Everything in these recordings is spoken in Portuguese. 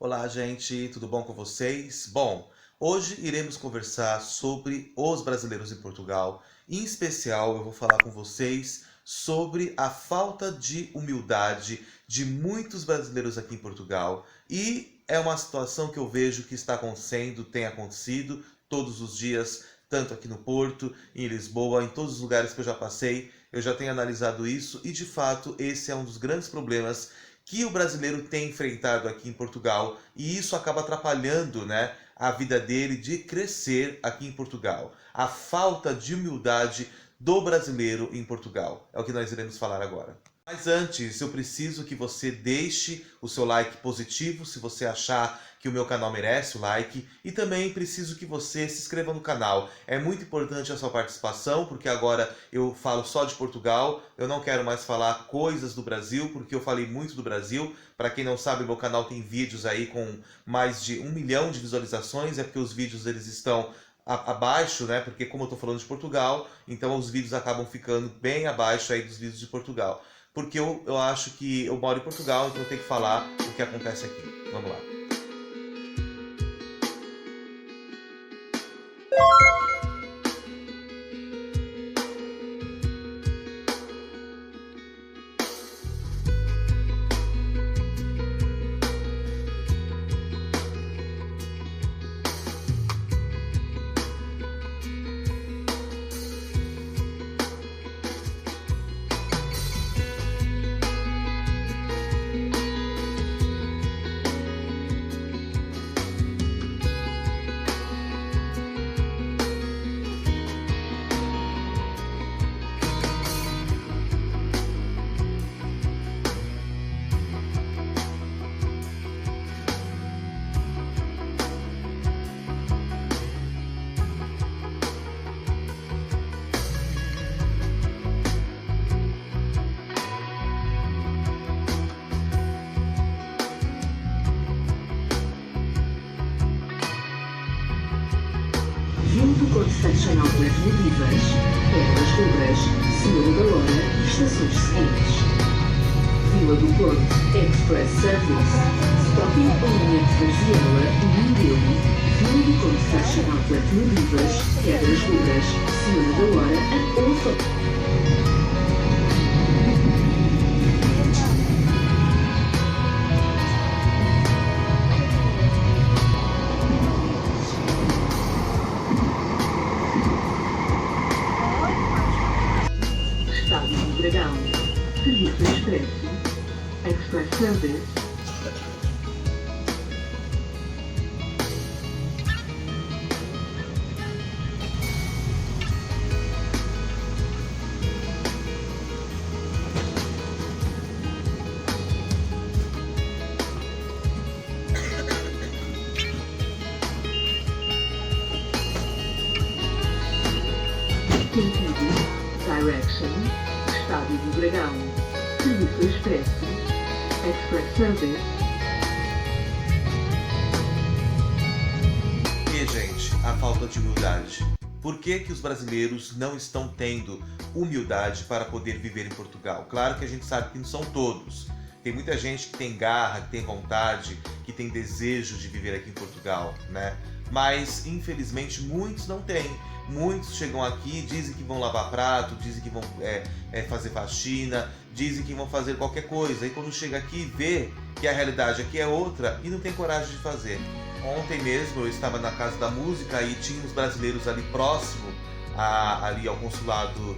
Olá, gente, tudo bom com vocês? Bom, hoje iremos conversar sobre os brasileiros em Portugal. Em especial, eu vou falar com vocês sobre a falta de humildade de muitos brasileiros aqui em Portugal. E é uma situação que eu vejo que está acontecendo, tem acontecido todos os dias, tanto aqui no Porto, em Lisboa, em todos os lugares que eu já passei. Eu já tenho analisado isso e, de fato, esse é um dos grandes problemas que o brasileiro tem enfrentado aqui em Portugal, e isso acaba atrapalhando, né, a vida dele de crescer aqui em Portugal. A falta de humildade do brasileiro em Portugal é o que nós iremos falar agora. Mas antes, eu preciso que você deixe o seu like positivo se você achar que o meu canal merece o like, e também preciso que você se inscreva no canal. É muito importante a sua participação, porque agora eu falo só de Portugal, eu não quero mais falar coisas do Brasil, porque eu falei muito do Brasil. Para quem não sabe, meu canal tem vídeos aí com mais de 1 milhão de visualizações, é porque os vídeos eles estão abaixo, né? Porque como eu tô falando de Portugal, então os vídeos acabam ficando bem abaixo aí dos vídeos de Portugal. Porque eu acho que eu moro em Portugal, então eu tenho que falar o que acontece aqui. Vamos lá. Vindo do Concession Outlet Medivas, Pedras Rubras, Senhora da Hora e estações seguintes. Vila do Porto, Express Service, Stopping on at Varziela, Mindelo, Vila do Concession Outlet Medivas, Pedras Rubras, Senhora da Hora and also Estádio do Dragão, Serviço Expresso, Express Service, Sentido, Direction, Estádio do Dragão, Serviço Expresso, Express Service. E, gente, a falta de humildade. Por que que os brasileiros não estão tendo humildade para poder viver em Portugal? Claro que a gente sabe que não são todos. Tem muita gente que tem garra, que tem vontade, que tem desejo de viver aqui em Portugal, né? Mas, infelizmente, muitos não têm. Muitos chegam aqui, dizem que vão lavar prato, dizem que vão fazer faxina, dizem que vão fazer qualquer coisa. E quando chega aqui, vê que a realidade aqui é outra e não tem coragem de fazer. Ontem mesmo eu estava na Casa da Música e tinha uns brasileiros ali próximo ali ao consulado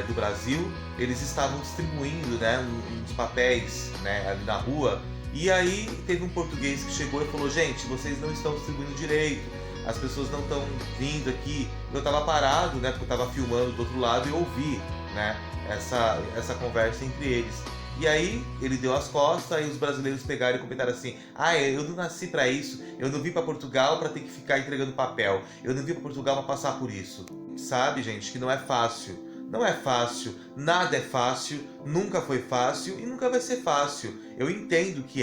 do Brasil. Eles estavam distribuindo, né, uns papéis, né, ali na rua. E aí teve um português que chegou e falou: gente, vocês não estão distribuindo direito, as pessoas não estão vindo aqui. Eu estava parado, né, porque eu estava filmando do outro lado e ouvi, né, essa conversa entre eles. E aí ele deu as costas e os brasileiros pegaram e comentaram assim: ah, eu não nasci para isso, eu não vim para Portugal para ter que ficar entregando papel, eu não vim para Portugal para passar por isso. Sabe, gente, que não é fácil. Não é fácil, nada é fácil, nunca foi fácil e nunca vai ser fácil. Eu entendo que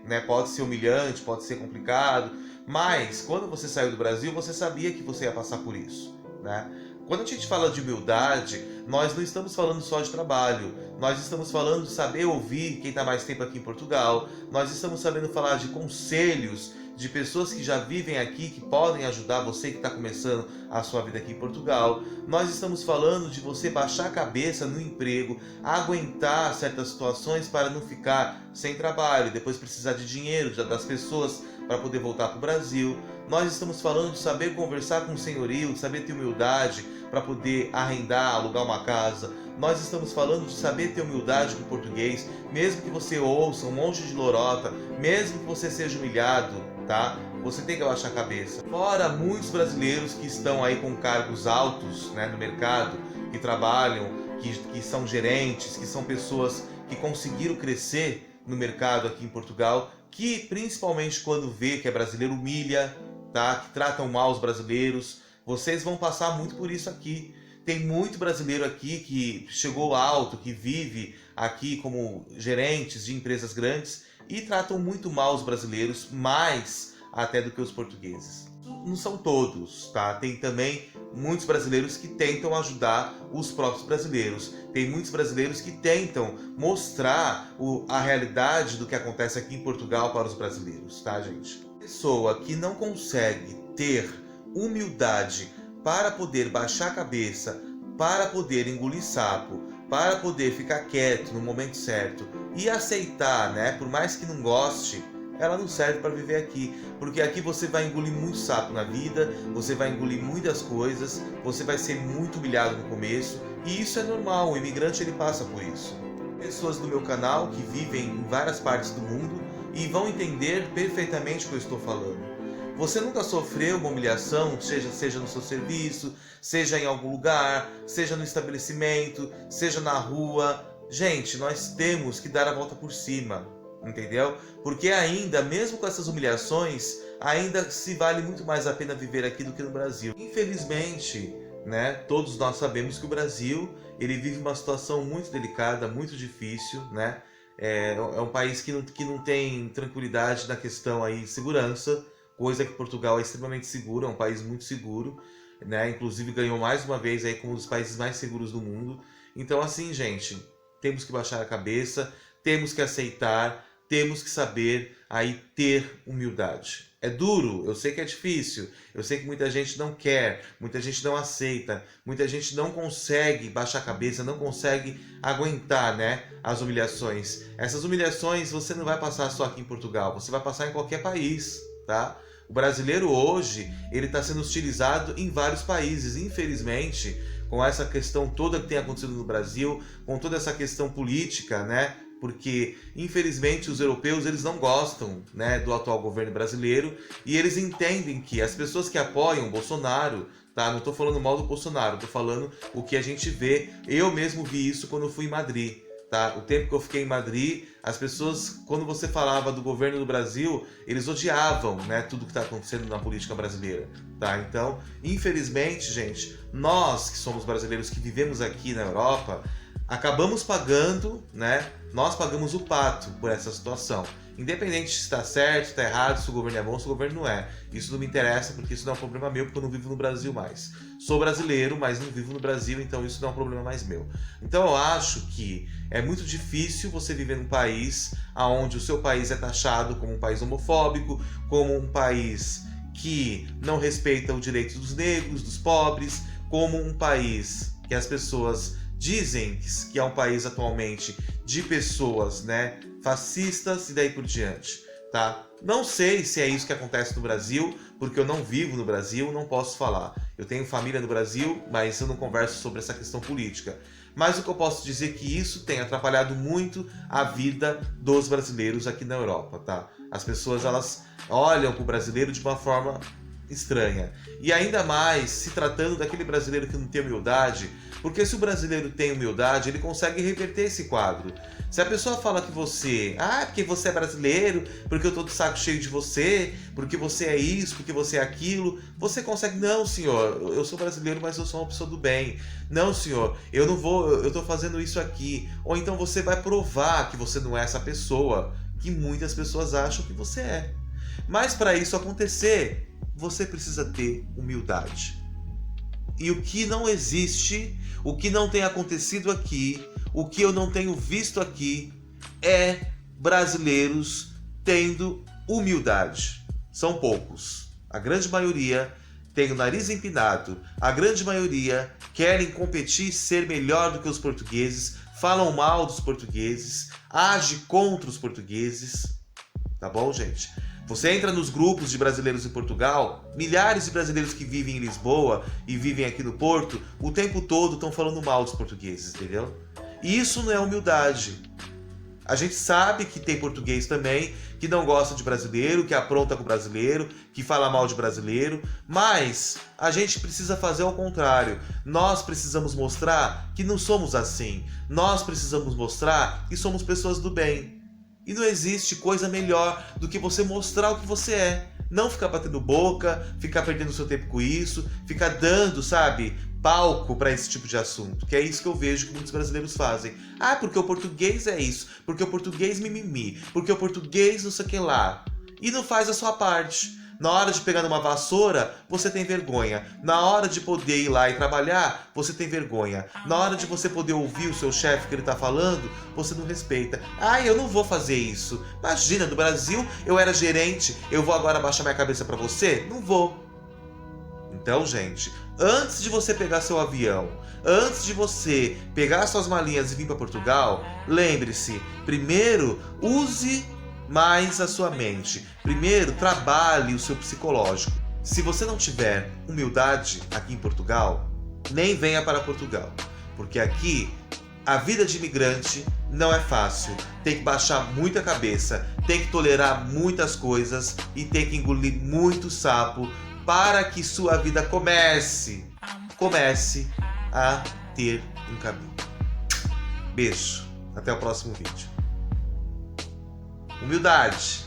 né? Pode ser humilhante, pode ser complicado, mas quando você saiu do Brasil, você sabia que você ia passar por isso, né? Quando a gente fala de humildade, Nós não estamos falando só de trabalho, nós estamos falando de saber ouvir quem está mais tempo aqui em Portugal, nós estamos sabendo falar de conselhos de pessoas que já vivem aqui, que podem ajudar você que está começando a sua vida aqui em Portugal. Nós estamos falando de você baixar a cabeça no emprego, aguentar certas situações para não ficar sem trabalho e depois precisar de dinheiro das pessoas para poder voltar para o Brasil. Nós estamos falando de saber conversar com o senhorio, de saber ter humildade para poder arrendar, alugar uma casa. Nós estamos falando de saber ter humildade com o português, mesmo que você ouça um monte de lorota, mesmo que você seja humilhado, tá? Você tem que abaixar a cabeça. Fora muitos brasileiros que estão aí com cargos altos, né, no mercado, que trabalham, que são gerentes, que são pessoas que conseguiram crescer no mercado aqui em Portugal, que principalmente quando vê que é brasileiro humilha, tá? Que tratam mal os brasileiros. Vocês vão passar muito por isso aqui. Tem muito brasileiro aqui que chegou alto, que vive aqui como gerentes de empresas grandes e tratam muito mal os brasileiros, mais até do que os portugueses. Não são todos, tá? Tem também muitos brasileiros que tentam ajudar os próprios brasileiros. Tem muitos brasileiros que tentam mostrar a realidade do que acontece aqui em Portugal para os brasileiros, tá, gente? Pessoa que não consegue ter humildade para poder baixar a cabeça, para poder engolir sapo, para poder ficar quieto no momento certo e aceitar, né? Por mais que não goste, ela não serve para viver aqui, porque aqui você vai engolir muito sapo na vida, você vai engolir muitas coisas, você vai ser muito humilhado no começo, e isso é normal, o imigrante ele passa por isso. Pessoas do meu canal que vivem em várias partes do mundo e vão entender perfeitamente o que eu estou falando. Você nunca sofreu uma humilhação, seja no seu serviço, seja em algum lugar, seja no estabelecimento, seja na rua. Gente, nós temos que dar a volta por cima, entendeu? Porque ainda, mesmo com essas humilhações, ainda se vale muito mais a pena viver aqui do que no Brasil. Infelizmente, né, todos nós sabemos que o Brasil ele vive uma situação muito delicada, muito difícil, né? É um país que não tem tranquilidade na questão aí de segurança, coisa que Portugal é extremamente seguro, é um país muito seguro, né? Inclusive ganhou mais uma vez aí como um dos países mais seguros do mundo. Então assim, gente, temos que baixar a cabeça, temos que aceitar, temos que saber aí ter humildade. É duro, eu sei que é difícil, eu sei que muita gente não quer, muita gente não aceita, muita gente não consegue baixar a cabeça, não consegue aguentar, né, as humilhações. Essas humilhações você não vai passar só aqui em Portugal, você vai passar em qualquer país, tá? O brasileiro hoje, ele está sendo hostilizado em vários países, infelizmente, com essa questão toda que tem acontecido no Brasil, com toda essa questão política, né? Porque, infelizmente, os europeus eles não gostam, né, do atual governo brasileiro e eles entendem que as pessoas que apoiam o Bolsonaro, tá? Não estou falando mal do Bolsonaro, estou falando o que a gente vê. Eu mesmo vi isso quando eu fui em Madrid, tá? O tempo que eu fiquei em Madrid, as pessoas, quando você falava do governo do Brasil, eles odiavam, né, tudo que está acontecendo na política brasileira, tá? Então, infelizmente, gente, nós que somos brasileiros que vivemos aqui na Europa, acabamos pagando, né? Nós pagamos o pato por essa situação. Independente se está certo, se está errado, se o governo é bom, se o governo não é. Isso não me interessa, porque isso não é um problema meu, porque eu não vivo no Brasil mais. Sou brasileiro, mas não vivo no Brasil, então isso não é um problema mais meu. Então eu acho que é muito difícil você viver num país onde o seu país é taxado como um país homofóbico, como um país que não respeita o direito dos negros, dos pobres, como um país que as pessoas dizem que é um país atualmente de pessoas, né, fascistas e daí por diante, tá? Não sei se é isso que acontece no Brasil, porque eu não vivo no Brasil, não posso falar. Eu tenho família no Brasil, mas eu não converso sobre essa questão política. Mas o que eu posso dizer é que isso tem atrapalhado muito a vida dos brasileiros aqui na Europa, tá? As pessoas, elas olham para o brasileiro de uma forma estranha. E ainda mais se tratando daquele brasileiro que não tem humildade, porque se o brasileiro tem humildade, ele consegue reverter esse quadro. Se a pessoa fala que você, porque você é brasileiro, porque eu tô de saco cheio de você, porque você é isso, porque você é aquilo, você consegue, não senhor, eu sou brasileiro, mas eu sou uma pessoa do bem. Não senhor, eu tô fazendo isso aqui. Ou então você vai provar que você não é essa pessoa, que muitas pessoas acham que você é. Mas para isso acontecer, você precisa ter humildade. E o que não existe, o que não tem acontecido aqui, o que eu não tenho visto aqui é brasileiros tendo humildade. São poucos. A grande maioria tem o nariz empinado. A grande maioria querem competir e ser melhor do que os portugueses, falam mal dos portugueses, age contra os portugueses. Tá bom, gente? Você entra nos grupos de brasileiros em Portugal, milhares de brasileiros que vivem em Lisboa e vivem aqui no Porto, o tempo todo estão falando mal dos portugueses, entendeu? E isso não é humildade. A gente sabe que tem português também que não gosta de brasileiro, que apronta com brasileiro, que fala mal de brasileiro, mas a gente precisa fazer ao contrário. Nós precisamos mostrar que não somos assim. Nós precisamos mostrar que somos pessoas do bem. E não existe coisa melhor do que você mostrar o que você é. Não ficar batendo boca, ficar perdendo seu tempo com isso, ficar dando, sabe, palco para esse tipo de assunto, que é isso que eu vejo que muitos brasileiros fazem. Ah, porque o português é isso, porque o português mimimi, porque o português não sei o que lá. E não faz a sua parte. Na hora de pegar numa vassoura, você tem vergonha. Na hora de poder ir lá e trabalhar, você tem vergonha. Na hora de você poder ouvir o seu chefe que ele tá falando, você não respeita. Ah, eu não vou fazer isso. Imagina, no Brasil eu era gerente, eu vou agora baixar minha cabeça pra você? Não vou. Então, gente, antes de você pegar seu avião, antes de você pegar suas malinhas e vir para Portugal, lembre-se, primeiro use mais a sua mente. Primeiro, trabalhe o seu psicológico. Se você não tiver humildade aqui em Portugal, nem venha para Portugal, porque aqui a vida de imigrante não é fácil. Tem que baixar muita cabeça, tem que tolerar muitas coisas e tem que engolir muito sapo para que sua vida comece a ter um caminho. Beijo, até o próximo vídeo. Humildade.